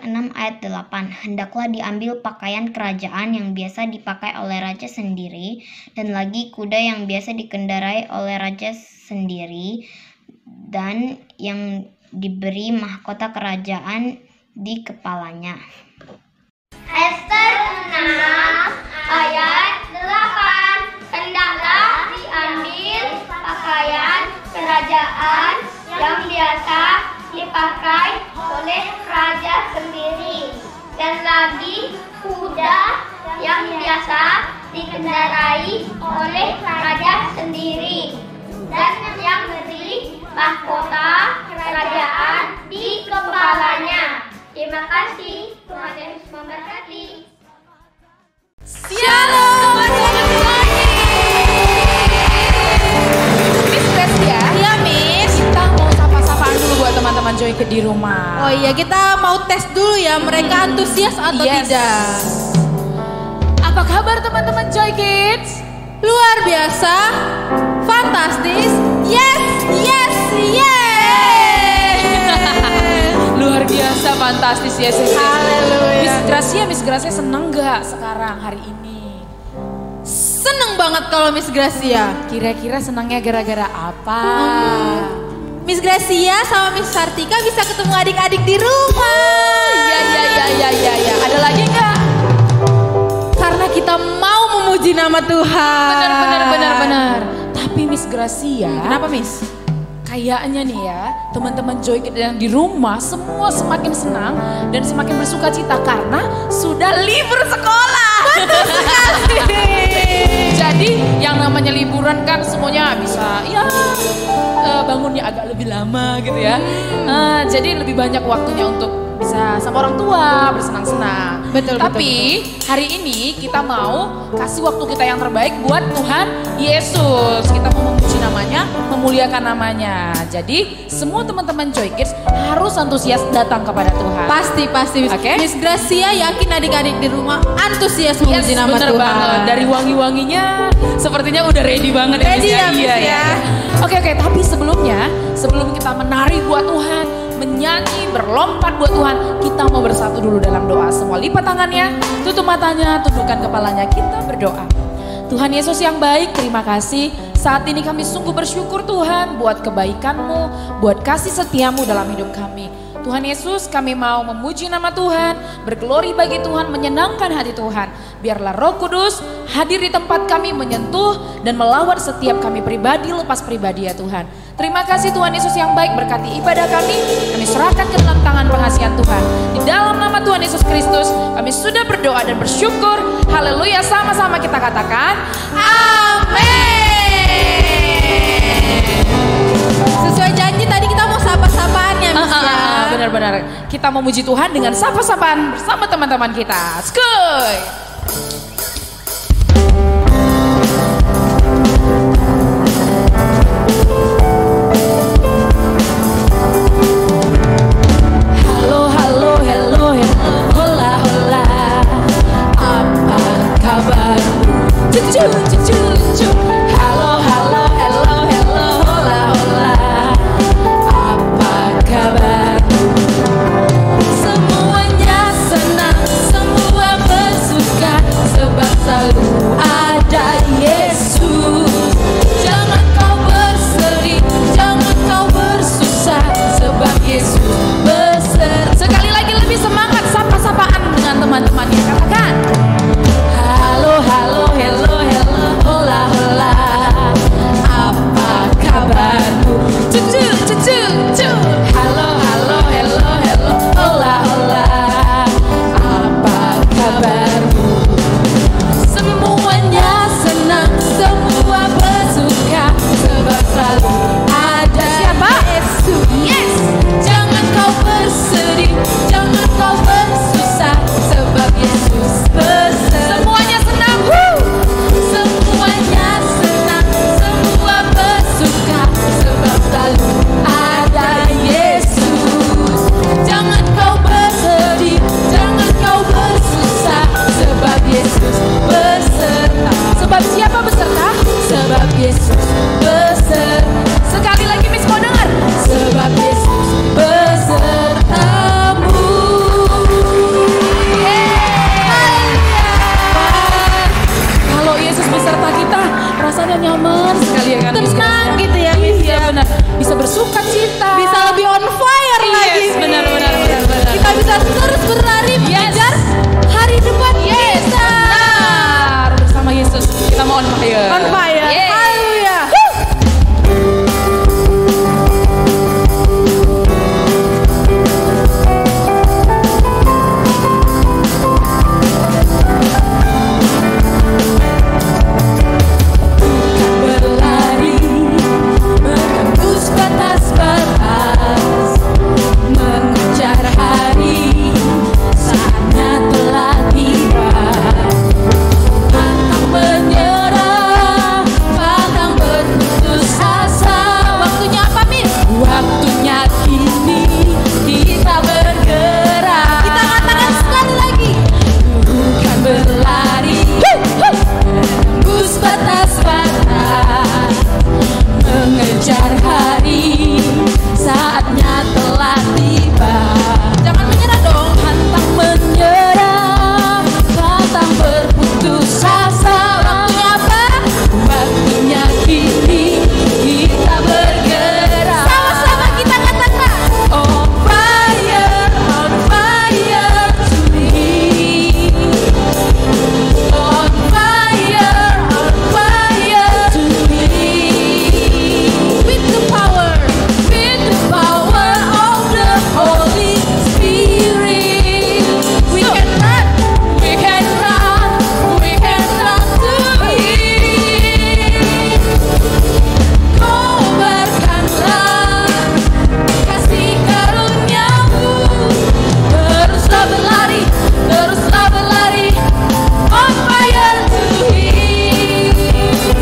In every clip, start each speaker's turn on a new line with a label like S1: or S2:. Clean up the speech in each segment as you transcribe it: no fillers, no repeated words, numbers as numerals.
S1: 6 ayat 8. Hendaklah diambil pakaian kerajaan yang biasa dipakai oleh raja sendiri, dan lagi kuda yang biasa dikendarai oleh raja sendiri, dan yang diberi mahkota kerajaan di kepalanya.
S2: Ester 6 ayat 8. Hendaklah diambil pakaian kerajaan yang biasa dipakai oleh raja sendiri, dan lagi kuda yang biasa dikendarai oleh raja sendiri, dan yang beri mahkota kerajaan di kepalanya. Terima kasih, Tuhan Yesus memberkati.
S3: Shalom, ketemu lagi. Miss Gracia.
S4: Iya, Miss.
S3: Kita mau sapa-sapaan dulu buat teman-teman Joy Kids di rumah.
S4: Oh iya, kita mau tes dulu ya, mereka antusias atau tidak.
S3: Apa kabar teman-teman Joy Kids?
S4: Luar biasa, fantastis, yes, yes, yes.
S3: Luar biasa, fantastis, yes.
S4: Haleluya.
S3: Miss Gracia seneng gak sekarang hari ini?
S4: Seneng banget kalau Miss Gracia.
S3: Kira-kira senangnya gara-gara apa?
S4: Miss Gracia sama Miss Sartika bisa ketemu adik-adik di rumah.
S3: Iya. Ada lagi nggak?
S4: Karena kita mau memuji nama Tuhan.
S3: Benar. Tapi Miss Gracia,
S4: Kenapa, Miss?
S3: kayaknya nih ya, teman-teman Joy Kids yang di rumah semua semakin senang dan semakin bersuka cita karena sudah libur sekolah.
S4: Betul sekali.
S3: Jadi yang namanya liburan kan semuanya bisa bangunnya agak lebih lama gitu ya. Jadi lebih banyak waktunya untuk bisa sama orang tua bersenang-senang.
S4: Betul.
S3: Tapi hari ini kita mau kasih waktu kita yang terbaik buat Tuhan Yesus. Kita mau memuji namanya, memuliakan namanya. Jadi semua teman-teman Joy Kids harus antusias datang kepada Tuhan.
S4: Pasti.
S3: Oke.
S4: Miss Gracia yakin adik-adik di rumah antusias memuji nama
S3: bener
S4: Tuhan.
S3: banget. Dari wangi-wanginya sepertinya udah ready banget
S4: Ready ya, Miss
S3: Iya.
S4: ya.
S3: Oke, tapi sebelum kita menari buat Tuhan, menyanyi, berlompat buat Tuhan, kita mau bersatu dulu dalam doa. Semua lipat tangannya, tutup matanya, tundukkan kepalanya, kita berdoa. Tuhan Yesus yang baik, terima kasih. Saat ini kami sungguh bersyukur Tuhan buat kebaikan-Mu, buat kasih setia-Mu dalam hidup kami. Tuhan Yesus, kami mau memuji nama Tuhan, berglori bagi Tuhan, menyenangkan hati Tuhan. Biarlah Roh Kudus hadir di tempat kami, menyentuh dan melawat setiap kami pribadi lepas pribadi ya Tuhan. Terima kasih Tuhan Yesus yang baik, berkati ibadah kami serahkan ke dalam tangan pengasihan Tuhan. Di dalam nama Tuhan Yesus Kristus, kami sudah berdoa dan bersyukur. Haleluya, sama-sama kita katakan, amin.
S4: Sesuai janji tadi kita mau sapa-sapaan ya, Miss ya.
S3: Benar-benar. Kita memuji Tuhan dengan sapa-sapaan bersama teman-teman kita. Skuy. Halo, hello, hola, hola. Apa kabar? Cucu. Halo, hello, hola, hola. Apa kabar? Semuanya senang, semua bersuka, sebab selalu ada Yesus. Jangan kau bersedih, jangan kau bersusah, sebab Yesus beserta. Sekali lagi lebih semangat, sapa-sapaan dengan teman-temannya. Katakan, halo, hello, fire.
S4: On fire.
S3: Yeay.
S4: Haleluya.
S3: Berlari, menembus batas-batas, mengejar hari, saatnya telah tiba. Pantang menyerah, pantang berputus asa. Waktunya apa, Min? Waktunya kini kita bergerak.
S4: Kita katakan sekali lagi.
S3: Bukan berlari, menembus batas-batas, mengejar hari, saatnya telah tiba.
S4: Jangan menyerah dong.
S3: Pantang menyerah, pantang berputus asa. Waktunya apa? Waktunya kini kita bergerak.
S4: Sama-sama kita katakan.
S3: On fire to me. On fire to me.
S4: With the power.
S3: With the power of the Holy Spirit, we can run, we can run, we can run to Him. Kobarkanlah kasih karunia-Mu, teruslah berlari, teruslah berlari. On fire to Him.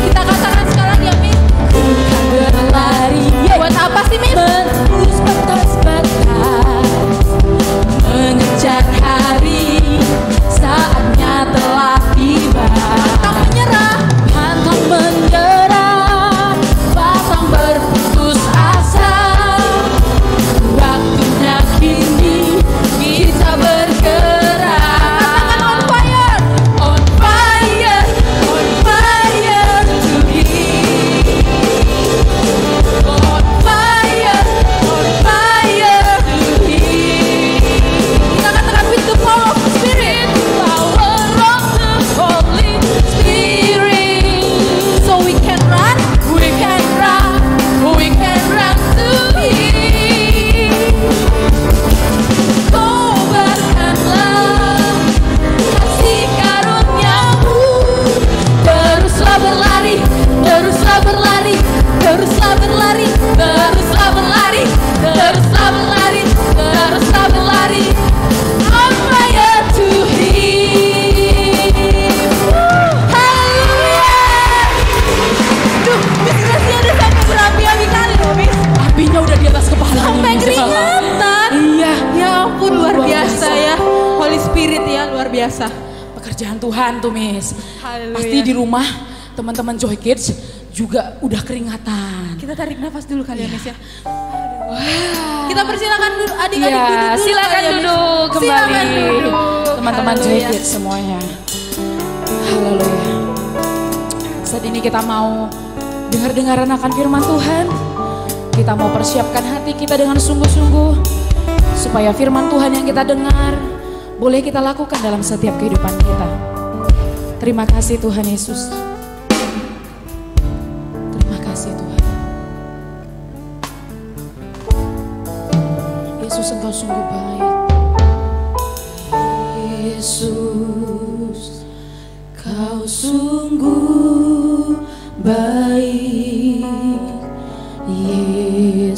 S3: Kita katakan sekarang ya, Min. Bukan berlari,
S4: Buat apa sih, Min?
S3: menembus batas-batas, mengejar hari, saatnya telah tiba.
S4: Pantang menyerah.
S3: Pantang menyerah, pantang berputus asa. Waktunya kini kita bergerak.
S4: Katakan on fire.
S3: On fire to Him. On fire to Him.
S4: Kita katakan with the power of the Spirit.
S3: Power of the Holy Spirit.
S4: So we can run.
S3: We can run to Him. Kobarkanlah kasih karunia-Mu, teruslah berlari, teruslah berlari, teruslah berlari, teruslah berlari, teruslah berlari, teruslah berlari. On fire to Him. Haleluya.
S4: Duh, Miss Gracia udah sampai berapi-api kali loh, Miss.
S3: Apinya udah di atas kepala.
S4: Sampai keringatan.
S3: Iya.
S4: Ya ampun, luar
S3: Luar
S4: biasa
S3: biasa.
S4: ya. Holy Spirit ya, luar biasa.
S3: Pekerjaan Tuhan tuh, Miss.
S4: Haleluya.
S3: Pasti di rumah teman-teman Joy Kids juga udah keringatan.
S4: Kita tarik nafas dulu kali ya, Miss ya.
S3: Wah.
S4: Kita persilakan dulu adik-adik
S3: Iya,
S4: duduk dulu
S3: silakan
S4: kali ya, Miss.
S3: duduk kembali.
S4: Silakan duduk.
S3: Teman-teman Joy
S4: Haleluya.
S3: Kids semuanya. Haleluya. Saat ini kita mau dengar-dengaran akan firman Tuhan. Kita mau persiapkan hati kita dengan sungguh-sungguh supaya firman Tuhan yang kita dengar boleh kita lakukan dalam setiap kehidupan kita. Terima kasih Tuhan Yesus. Terima kasih Tuhan. Yesus, Engkau sungguh baik. Yesus, Kau sungguh baik.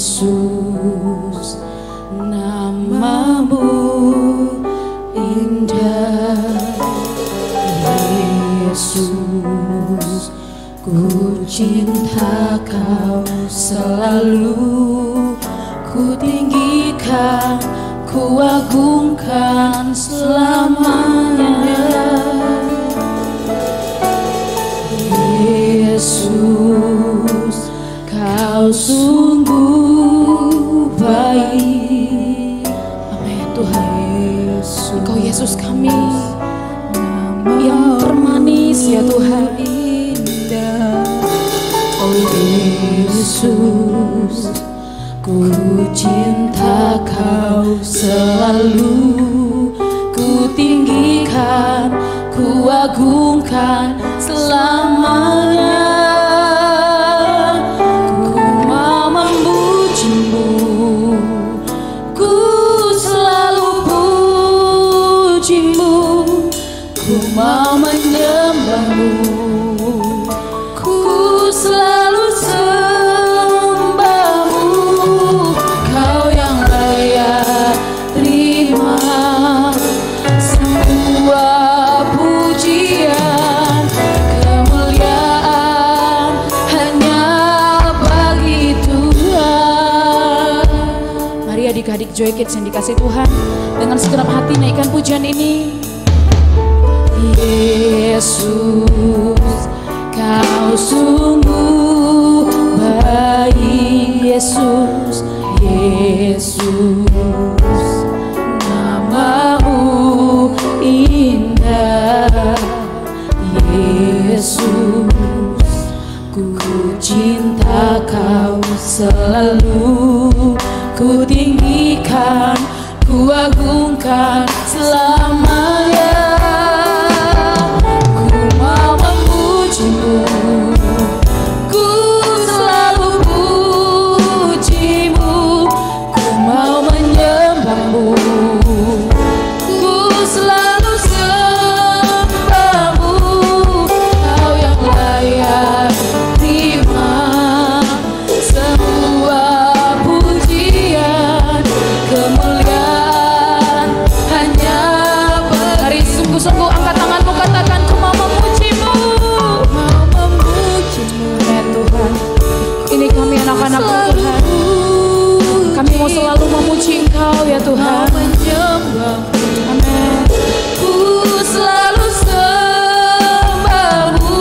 S3: Yesus, nama-Mu indah. Yesus, ku cinta Kau selalu, ku tinggikan, ku agungkan selamanya. Yesus, Kau sungguh baik. Amin Tuhan. Engkau Yesus kami yang termanis ya Tuhan. Oh Yesus, ku cinta Kau selalu, ku tinggikan, ku agungkan selamanya. Haleluya, kids yang dikasih Tuhan, dengan segenap hati naikkan pujian ini. Yesus, Kau sungguh baik. Yesus, Yesus, Nama-Mu indah. Yesus, ku cinta Kau selalu, ku tinggikan, ku agungkan selamanya. Ku mau memuji-Mu, ku selalu puji-Mu, ku mau menyembah-Mu, ku selalu sembah-Mu. Kau yang layak terima semua pujian, kemuliaan hanya bagi. Sungguh-sungguh angkat tanganmu, katakan ku mau memuji-Mu, mau memuji-Mu ya Tuhan. Ini kami anak-anak-Mu Tuhan, kami mau selalu memuji Engkau ya Tuhan. Amin. Ku selalu sembah-Mu,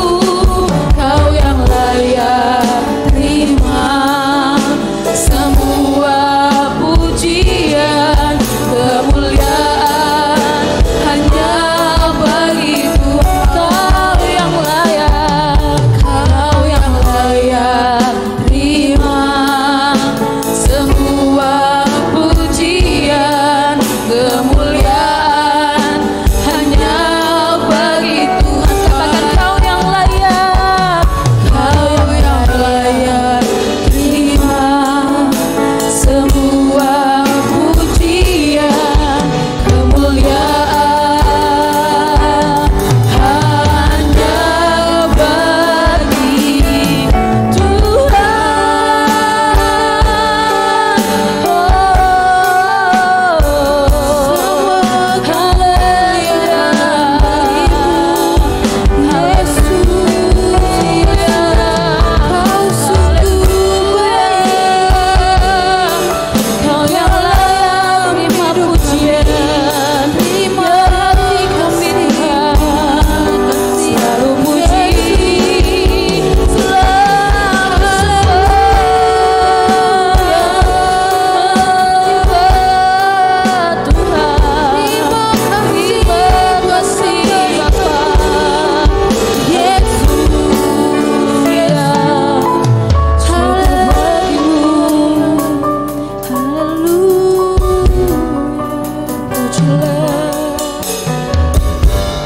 S3: Kau yang layak terima semua pujian, kemuliaan hanya bagi Tuhan. Kau yang layak, Kau yang layak terima semua pujian, kemuliaan hanya bagi Tuhan. Katakan Kau yang layak, Kau yang layak terima semua pujian, kemuliaan hanya bagi Tuhan. Kau yang layak terima pujian, terima hati kami Tuhan, selalu puji, selalu sembah Tuhan. Terima kasih Bapa Yesus ya.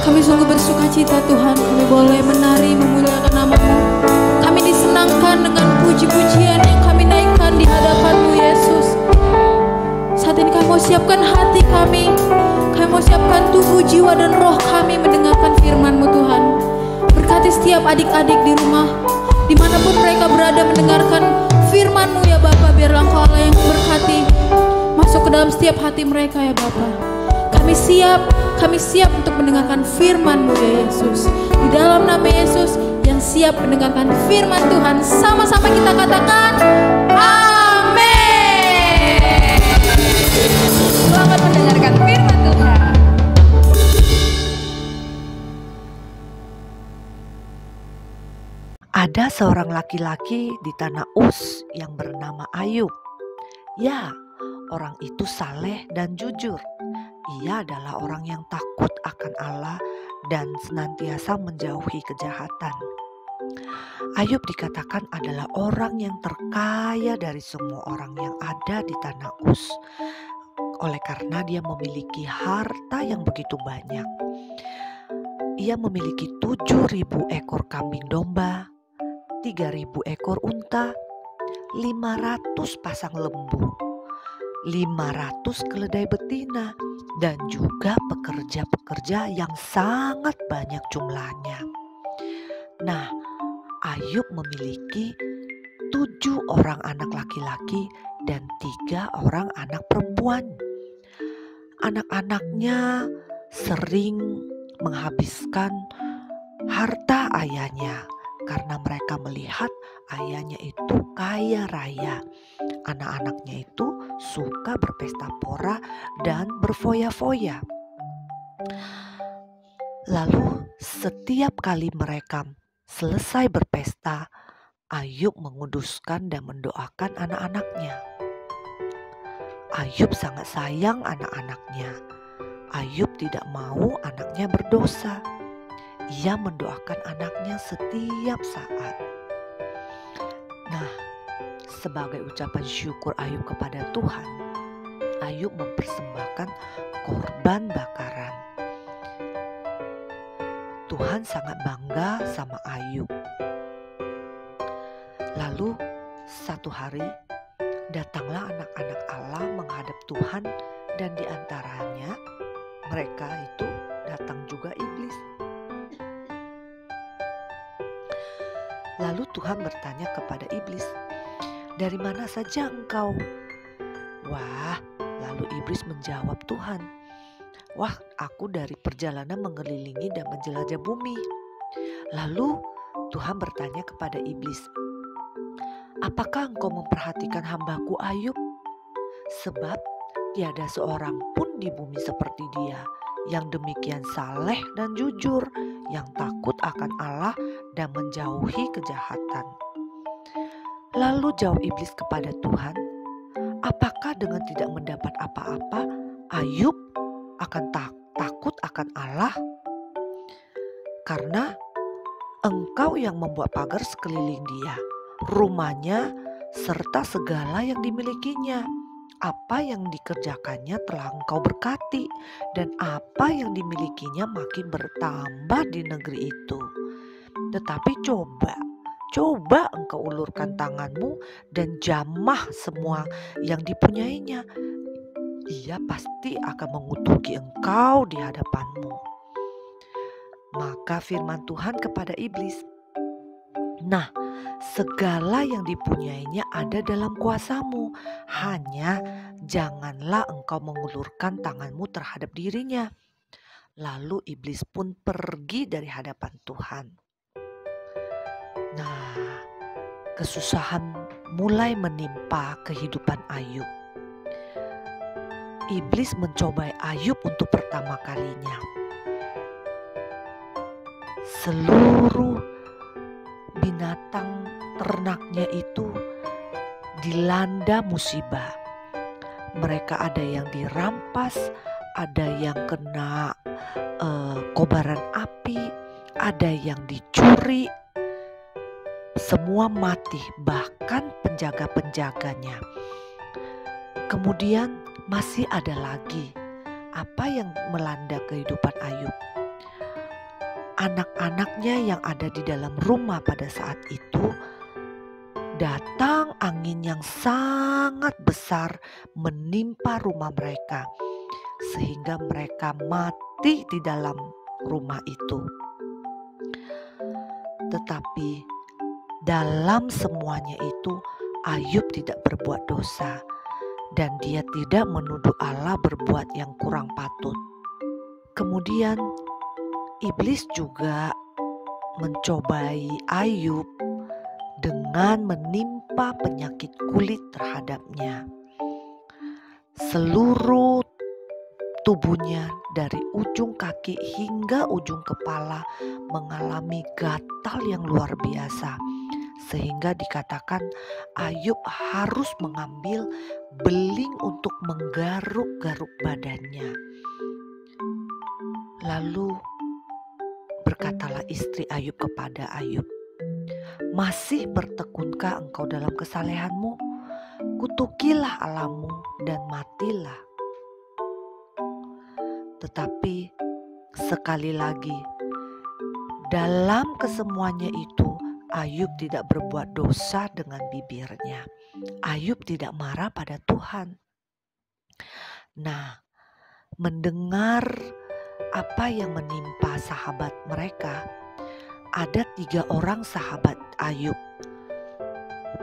S3: Kami sungguh bersuka cita Tuhan, kami boleh menari memuliakan nama-Mu. Kami disenangkan dengan puji-pujian yang kami naikkan di hadapan-Mu Yesus. Saat ini kami mau siapkan hati kami mau siapkan tubuh, jiwa, dan roh kami mendengarkan firman-Mu Tuhan. Berkati setiap adik-adik di rumah, dimanapun mereka berada mendengarkan firman-Mu ya Bapa. Biarlah Engkau Allah yang berkati masuk ke dalam setiap hati mereka ya Bapa. Kami siap untuk mendengarkan firman-Mu ya Yesus. Di dalam nama Yesus yang siap mendengarkan firman Tuhan, sama-sama kita katakan amin. Selamat mendengarkan firman Tuhan.
S5: Ada seorang laki-laki di tanah Uz yang bernama Ayub. Ya, orang itu saleh dan jujur. Ia adalah orang yang takut akan Allah dan senantiasa menjauhi kejahatan. Ayub dikatakan adalah orang yang terkaya dari semua orang yang ada di tanah Uz. Oleh karena dia memiliki harta yang begitu banyak. Ia memiliki 7.000 ekor kambing domba, 3.000 ekor unta, 500 pasang lembu, 500 keledai betina, dan juga pekerja-pekerja yang sangat banyak jumlahnya. Nah, Ayub memiliki 7 orang anak laki-laki dan 3 orang anak perempuan. Anak-anaknya sering menghabiskan harta ayahnya karena mereka melihat ayahnya itu kaya raya. Anak-anaknya itu suka berpesta pora dan berfoya-foya. Lalu setiap kali mereka selesai berpesta, Ayub menguduskan dan mendoakan anak-anaknya. Ayub sangat sayang anak-anaknya. Ayub tidak mau anaknya berdosa. Ia mendoakan anaknya setiap saat. Nah, sebagai ucapan syukur Ayub kepada Tuhan, Ayub mempersembahkan korban bakaran. Tuhan sangat bangga sama Ayub. Lalu satu hari datanglah anak-anak Allah menghadap Tuhan, dan di antaranya mereka itu datang juga iblis. Lalu Tuhan bertanya kepada iblis, "Dari mana saja engkau?" Wah, lalu iblis menjawab Tuhan, "Wah, aku dari perjalanan mengelilingi dan menjelajah bumi." Lalu Tuhan bertanya kepada iblis, "Apakah engkau memperhatikan hambaku Ayub? Sebab tiada seorang pun di bumi seperti dia, yang demikian saleh dan jujur, yang takut akan Allah dan menjauhi kejahatan." Lalu jawab iblis kepada Tuhan, "Apakah dengan tidak mendapat apa-apa, Ayub akan takut akan Allah? Karena engkau yang membuat pagar sekeliling dia, rumahnya, serta segala yang dimilikinya. Apa yang dikerjakannya telah engkau berkati, dan apa yang dimilikinya makin bertambah di negeri itu. Tetapi coba engkau ulurkan tanganmu dan jamah semua yang dipunyainya. Ia pasti akan mengutuki engkau di hadapanmu." Maka firman Tuhan kepada iblis, "Nah, segala yang dipunyainya ada dalam kuasamu, hanya janganlah engkau mengulurkan tanganmu terhadap dirinya." Lalu iblis pun pergi dari hadapan Tuhan. Nah, kesusahan mulai menimpa kehidupan Ayub. Iblis mencobai Ayub untuk pertama kalinya. Seluruh binatang ternaknya itu dilanda musibah. Mereka ada yang dirampas, ada yang kena kobaran api, ada yang dicuri. Semua mati, bahkan penjaga-penjaganya. Kemudian masih ada lagi apa yang melanda kehidupan Ayub. Anak-anaknya yang ada di dalam rumah pada saat itu, datang angin yang sangat besar menimpa rumah mereka, sehingga mereka mati di dalam rumah itu. Tetapi dalam semuanya itu Ayub tidak berbuat dosa, dan dia tidak menuduh Allah berbuat yang kurang patut. Kemudian iblis juga mencobai Ayub dengan menimpa penyakit kulit terhadapnya. Seluruh tubuhnya dari ujung kaki hingga ujung kepala mengalami gatal yang luar biasa, sehingga dikatakan Ayub harus mengambil beling untuk menggaruk-garuk badannya. Lalu berkatalah istri Ayub kepada Ayub, "Masih bertekunkah engkau dalam kesalehanmu? Kutukilah Allahmu dan matilah." Tetapi sekali lagi, dalam kesemuanya itu Ayub tidak berbuat dosa dengan bibirnya. Ayub tidak marah pada Tuhan. Nah, mendengar apa yang menimpa sahabat mereka, ada 3 orang sahabat Ayub.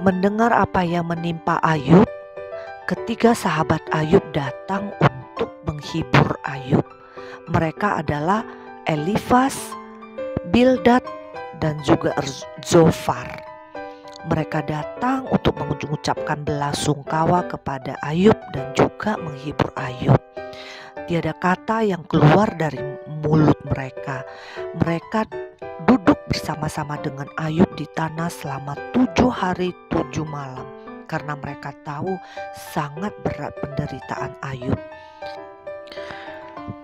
S5: Mendengar apa yang menimpa Ayub, ketiga sahabat Ayub datang untuk menghibur Ayub. Mereka adalah Elifas, Bildad, dan juga Zofar. Mereka datang untuk mengucapkan belasungkawa kepada Ayub dan juga menghibur Ayub. Tiada kata yang keluar dari mulut mereka. Mereka duduk bersama-sama dengan Ayub di tanah selama 7 hari 7 malam. Karena mereka tahu sangat berat penderitaan Ayub.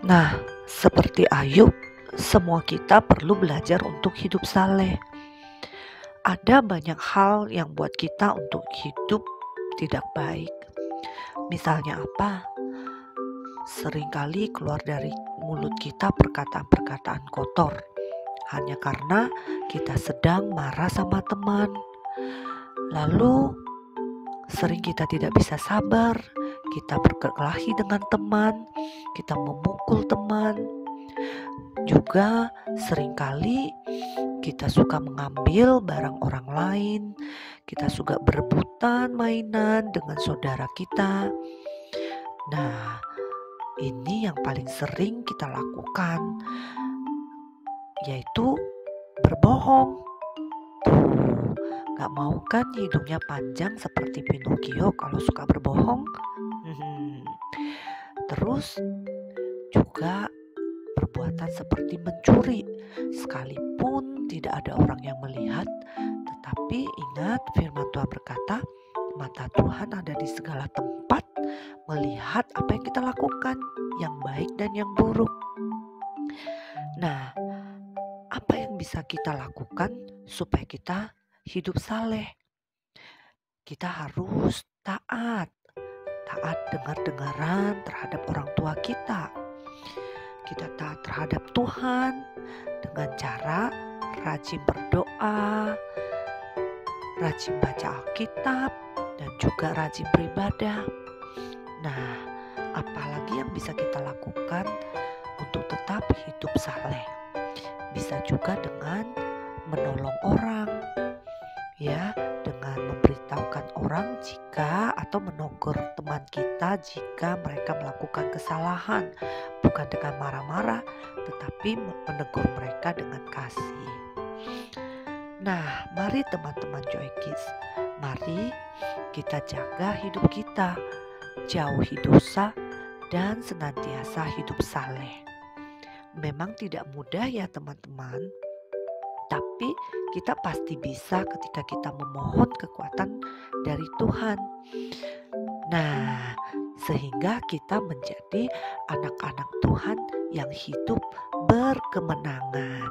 S5: Nah, seperti Ayub, semua kita perlu belajar untuk hidup saleh. Ada banyak hal yang buat kita untuk hidup tidak baik. Misalnya apa? Seringkali keluar dari mulut kita perkataan-perkataan kotor. Hanya karena kita sedang marah sama teman. Lalu sering kita tidak bisa sabar. Kita berkelahi dengan teman. Kita memukul teman. Juga seringkali kita suka mengambil barang orang lain. Kita suka berebutan mainan dengan saudara kita. Nah, ini yang paling sering kita lakukan, yaitu berbohong. Tuh, gak mau kan hidungnya panjang seperti Pinocchio kalau suka berbohong? Terus juga perbuatan seperti mencuri, sekalipun tidak ada orang yang melihat. Tetapi ingat, firman Tuhan berkata, mata Tuhan ada di segala tempat, melihat apa yang kita lakukan, yang baik dan yang buruk. Nah, apa yang bisa kita lakukan supaya kita hidup saleh? Kita harus taat dengar-dengaran terhadap orang tua kita. Kita taat terhadap Tuhan dengan cara rajin berdoa, rajin baca Alkitab, dan juga rajin beribadah. Nah, apalagi yang bisa kita lakukan untuk tetap hidup saleh? Bisa juga dengan menolong orang, ya, dengan memberitahukan orang jika atau menegur teman kita jika mereka melakukan kesalahan, bukan dengan marah-marah, tetapi menegur mereka dengan kasih. Nah, mari teman-teman Joy Kids, mari kita jaga hidup kita, jauhi dosa dan senantiasa hidup saleh. Memang tidak mudah ya teman-teman, tapi kita pasti bisa ketika kita memohon kekuatan dari Tuhan. Nah, sehingga kita menjadi anak-anak Tuhan yang hidup berkemenangan.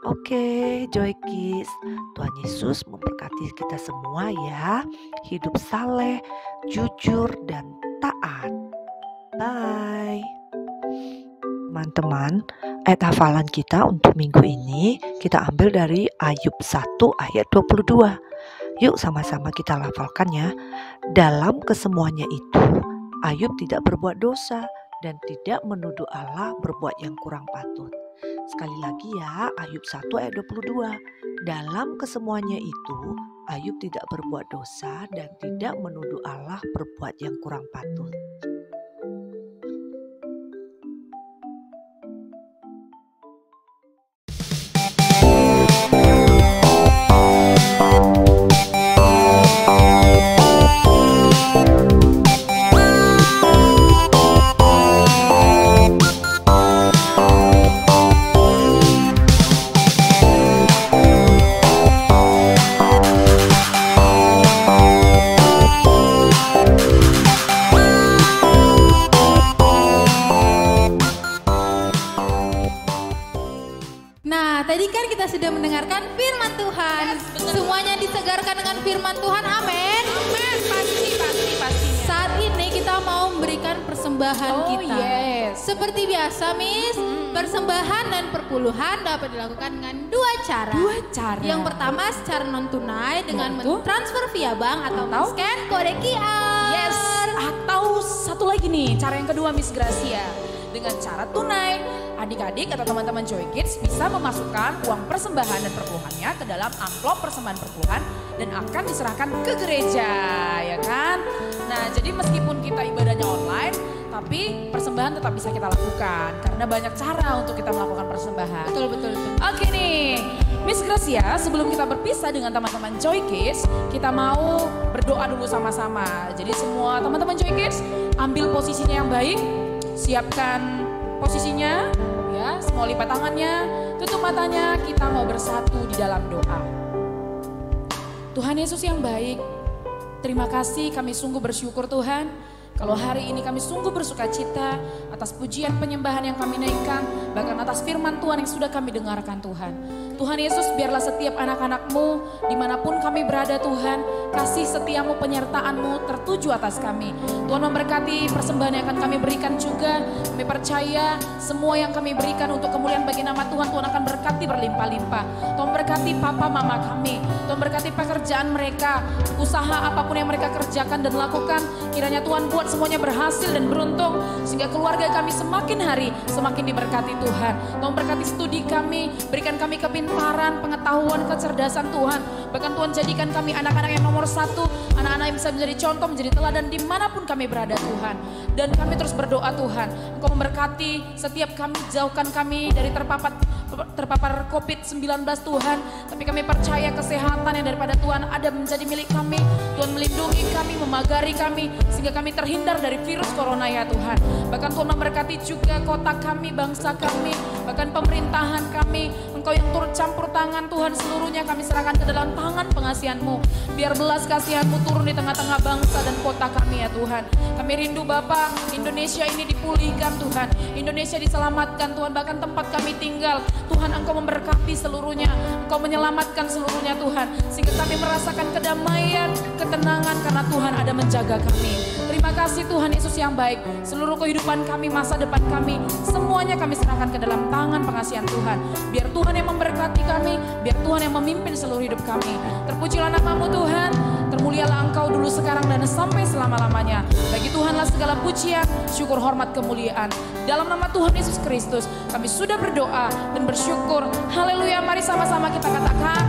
S5: Oke, Joy Kids, Tuhan Yesus memberkati kita semua ya. Hidup saleh, jujur, dan taat. Bye. Teman-teman, ayat hafalan kita untuk minggu ini kita ambil dari Ayub 1 ayat 22. Yuk sama-sama kita lafalkan ya. Dalam kesemuanya itu, Ayub tidak berbuat dosa dan tidak menuduh Allah berbuat yang kurang patut. Sekali lagi ya, Ayub 1 ayat 22. Dalam kesemuanya itu, Ayub tidak berbuat dosa dan tidak menuduh Allah berbuat yang kurang patut.
S4: Tadi kan kita sudah mendengarkan firman Tuhan. Semuanya disegarkan dengan firman Tuhan. Amin.
S3: Amin. Pastinya.
S4: Saat ini kita mau memberikan persembahan kita.
S3: Yes.
S4: Seperti biasa, Miss, persembahan dan perpuluhan dapat dilakukan dengan dua cara. Yang pertama secara non tunai dengan mentransfer via bank atau scan kode QR.
S3: Yes. Atau satu lagi nih, cara yang kedua Miss Gracia. Dengan cara tunai, adik-adik atau teman-teman Joy Kids bisa memasukkan uang persembahan dan perpuluhannya ke dalam amplop persembahan perpuluhan dan akan diserahkan ke gereja, ya kan? Nah, jadi meskipun kita ibadahnya online, tapi persembahan tetap bisa kita lakukan karena banyak cara untuk kita melakukan persembahan.
S4: Betul.
S3: Oke nih, Miss Gracia, sebelum kita berpisah dengan teman-teman Joy Kids, kita mau berdoa dulu sama-sama. Jadi semua teman-teman Joy Kids, ambil posisinya yang baik, siapkan posisinya, ya, semua lipat tangannya, tutup matanya, kita mau bersatu di dalam doa. Tuhan Yesus yang baik, terima kasih, kami sungguh bersyukur Tuhan. Kalau hari ini kami sungguh bersuka cita atas pujian penyembahan yang kami naikkan, bahkan atas firman Tuhan yang sudah kami dengarkan Tuhan. Tuhan Yesus, biarlah setiap anak-anak-Mu dimanapun kami berada Tuhan, kasih setiamu, penyertaan-Mu tertuju atas kami. Tuhan memberkati persembahan yang akan kami berikan juga. Kami percaya semua yang kami berikan untuk kemuliaan bagi nama Tuhan, Tuhan akan berkati berlimpah-limpah. Tuhan berkati papa mama kami, Tuhan berkati pekerjaan mereka, usaha apapun yang mereka kerjakan dan lakukan, kiranya Tuhan buat semuanya berhasil dan beruntung, sehingga keluarga kami semakin hari semakin diberkati Tuhan. Tuhan berkati studi kami, berikan kami kepintaran, pengetahuan, kecerdasan Tuhan. Bahkan Tuhan jadikan kami anak-anak yang nomor satu, anak-anak yang bisa menjadi contoh, menjadi teladan dimanapun kami berada Tuhan. Dan kami terus berdoa Tuhan, Engkau memberkati setiap kami, jauhkan kami dari terpapar COVID-19 Tuhan. Tapi kami percaya kesehatan yang daripada Tuhan ada menjadi milik kami. Tuhan melindungi kami, memagari kami, sehingga kami terhindar dari virus corona ya Tuhan. Bahkan Tuhan memberkati juga kota kami, bangsa kami, bahkan pemerintahan kami. Engkau yang turut campur tangan Tuhan, seluruhnya kami serahkan ke dalam tangan pengasihan-Mu. Biar belas kasihan-Mu turun di tengah-tengah bangsa dan kota kami ya Tuhan. Kami rindu Bapa, Indonesia ini dipulihkan Tuhan, Indonesia diselamatkan Tuhan, bahkan tempat kami tinggal Tuhan, Engkau memberkati seluruhnya, Engkau menyelamatkan seluruhnya Tuhan, sehingga kami merasakan kedamaian, ketenangan karena Tuhan ada menjaga kami. Terima kasih Tuhan Yesus yang baik. Seluruh kehidupan kami, masa depan kami, semuanya kami serahkan ke dalam tangan pengasihan Tuhan. Biar Tuhan yang memberkati kami, biar Tuhan yang memimpin seluruh hidup kami. Terpujilah nama-Mu Tuhan, termulialah Engkau dulu, sekarang dan sampai selama-lamanya. Bagi Tuhanlah segala pujian, syukur, hormat, kemuliaan. Dalam nama Tuhan Yesus Kristus kami sudah berdoa dan bersyukur. Haleluya, mari sama-sama kita katakan